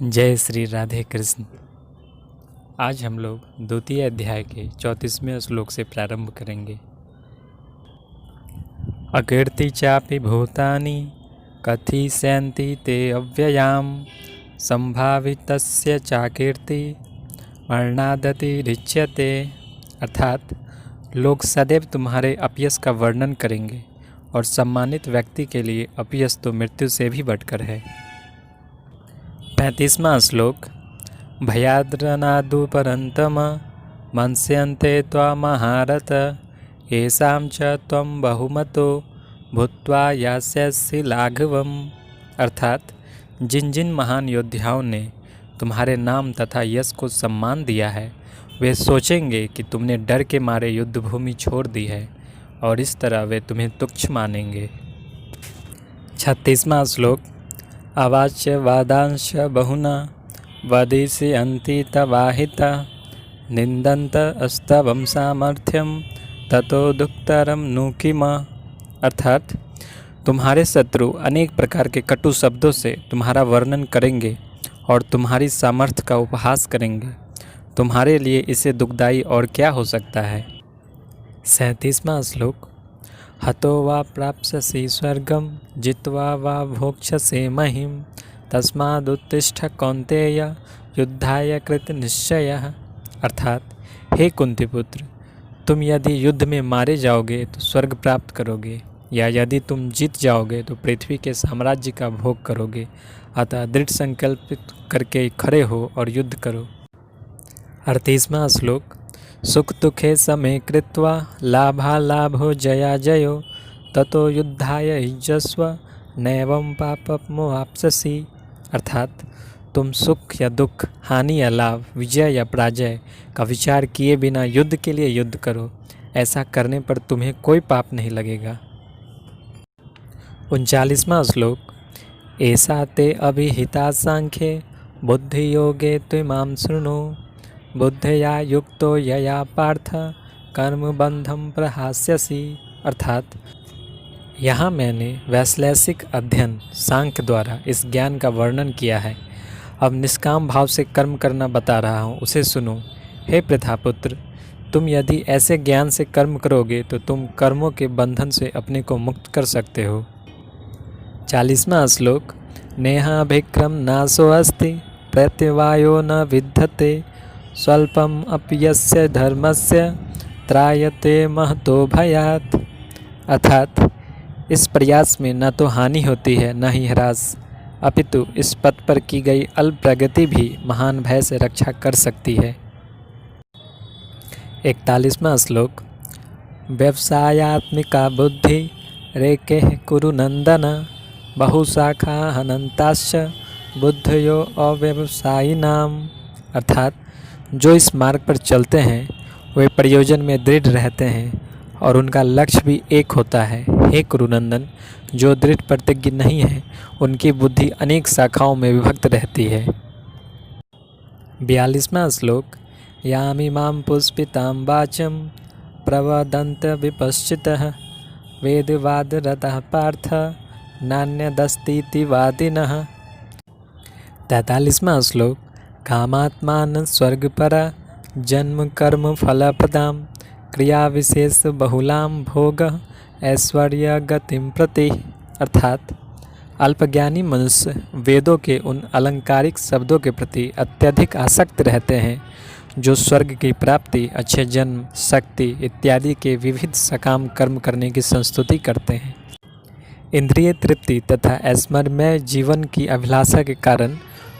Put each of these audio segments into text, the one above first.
जय श्री राधे कृष्ण। आज हम लोग द्वितीय अध्याय के 34वें श्लोक से प्रारंभ करेंगे। अकीर्ति चापि भूतानि कथयिष्यन्ति ते अव्ययाम संभावितस्य चाकीर्ति वर्णादतिरिच्यते। अर्थात लोग सदैव तुम्हारे अपयश का वर्णन करेंगे और सम्मानित व्यक्ति के लिए अपयश तो मृत्यु से भी बढ़कर है। 35वां श्लोक। भयाद्रनादुपरन्तम मंस्यन्ते त्वामहारथ येषां च त्वं बहुमतो भूत्वा यास्यसि लाघवम्। अर्थात जिन जिन महान योद्धाओं ने तुम्हारे नाम तथा यश को सम्मान दिया है वे सोचेंगे कि तुमने डर के मारे युद्धभूमि छोड़ दी है और इस तरह वे तुम्हें तुच्छ मानेंगे। 36वां श्लोक। अवाच्य वादांश बहुना वदिष्यन्ति तवाहिता निन्दन्त अस्तवं सामर्थ्यम ततो दुःखतरं नु किम। अर्थात तुम्हारे शत्रु अनेक प्रकार के कटु शब्दों से तुम्हारा वर्णन करेंगे और तुम्हारी सामर्थ्य का उपहास करेंगे। तुम्हारे लिए इससे दुखदायी और क्या हो सकता है। 37वां श्लोक। हतो वा प्राप्स्यसि स्वर्गं जित्वा वा भोक्ष्यसे महिं तस्मादुत्तिष्ठ कौन्तेय युद्धाय कृत निश्चयः। अर्थात हे कुंती पुत्र, तुम यदि युद्ध में मारे जाओगे तो स्वर्ग प्राप्त करोगे, या यदि तुम जीत जाओगे तो पृथ्वी के साम्राज्य का भोग करोगे। अतः दृढ़ संकल्पित करके खड़े हो और युद्ध करो। 38वां श्लोक। सुख दुखे समे कृत्वा लाभालाभो जया जयो ततो युद्धाय युज्यस्व नैवं पापमवाप्स्यसि। अर्थात तुम सुख या दुख, हानि या लाभ, विजय या पराजय का विचार किए बिना युद्ध के लिए युद्ध करो। ऐसा करने पर तुम्हें कोई पाप नहीं लगेगा। 39वां श्लोक। ऐसा ते अभिहिता सांख्ये बुद्धि योगे त्विमां शृणु बुद्धया युक्तो यया पार्थ कर्मबंधम प्रहास्यसि। अर्थात यहाँ मैंने वैश्लेषिक अध्ययन सांख्य द्वारा इस ज्ञान का वर्णन किया है। अब निष्काम भाव से कर्म करना बता रहा हूँ, उसे सुनो। हे प्रथापुत्र, तुम यदि ऐसे ज्ञान से कर्म करोगे तो तुम कर्मों के बंधन से अपने को मुक्त कर सकते हो। 40वां श्लोक। नेहाभिक्रम नाशो अस्ति प्रत्यवायो न विद्यते स्वल्पम अपयस्य धर्मस्य त्रायते महतो भयात्। अर्थात इस प्रयास में न तो हानि होती है न ही ह्रास, अपितु इस पथ पर की गई अल्प प्रगति भी महान भय से रक्षा कर सकती है। 41वां श्लोक। व्यवसायात्मिका बुद्धि रेकेः कुरु नंदन बहुशाखा हनन्ताश्च बुद्धयो अव्यवसायिनाम। अर्थात जो इस मार्ग पर चलते हैं वे प्रयोजन में दृढ़ रहते हैं और उनका लक्ष्य भी एक होता है। हे कुरुनंदन, जो दृढ़ प्रतिज्ञ नहीं है उनकी बुद्धि अनेक शाखाओं में विभक्त रहती है। 42वां श्लोक। यामिमां पुष्पितां वाचं प्रवदन्त विपश्चितः वेदवादरतः पार्थ नान्यदस्तीति वादिनः। 43वां श्लोक। कामात्मान स्वर्गपरा जन्म कर्म फलप्रदां क्रिया विशेष बहुलां भोग ऐश्वर्य गतिम प्रति। अर्थात अल्पज्ञानी मनुष्य वेदों के उन अलंकारिक शब्दों के प्रति अत्यधिक आसक्त रहते हैं जो स्वर्ग की प्राप्ति, अच्छे जन्म, शक्ति इत्यादि के विविध सकाम कर्म करने की संस्तुति करते हैं। इंद्रिय तृप्ति तथा ऐश्वर्यमय जीवन की अभिलाषा के कारण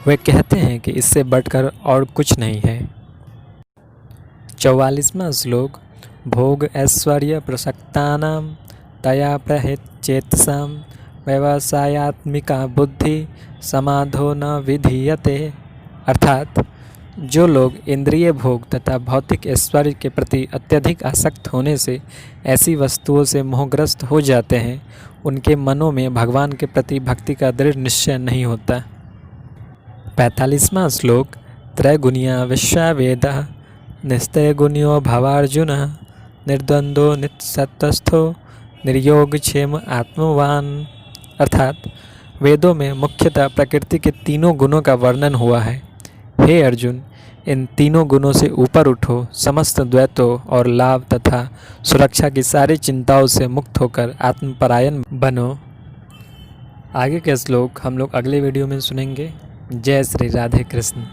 वे कहते हैं कि इससे बढ़कर और कुछ नहीं है। 44वां श्लोक। भोग ऐश्वर्य प्रसक्तानां तया प्रहृत्येतसां व्यवसायात्मिका बुद्धि समाधो न विधीयते। अर्थात जो लोग इंद्रिय भोग तथा भौतिक ऐश्वर्य के प्रति अत्यधिक आसक्त होने से ऐसी वस्तुओं से मोहग्रस्त हो जाते हैं उनके मनों में भगवान के प्रति भक्ति का दृढ़ निश्चय नहीं होता। 45वां श्लोक। त्रैगुणिया विश्ववेदः निस्त्रैगुण्यो भवार्जुन निर्द्वंद्वो नित्यसत्वस्थो निर्योगक्षेम आत्मवान। अर्थात वेदों में मुख्यतः प्रकृति के तीनों गुणों का वर्णन हुआ है। हे अर्जुन, इन तीनों गुणों से ऊपर उठो, समस्त द्वैतों और लाभ तथा सुरक्षा की सारी चिंताओं से मुक्त होकर आत्मपरायण बनो। आगे के श्लोक हम लोग अगले वीडियो में सुनेंगे। जय श्री राधे कृष्ण।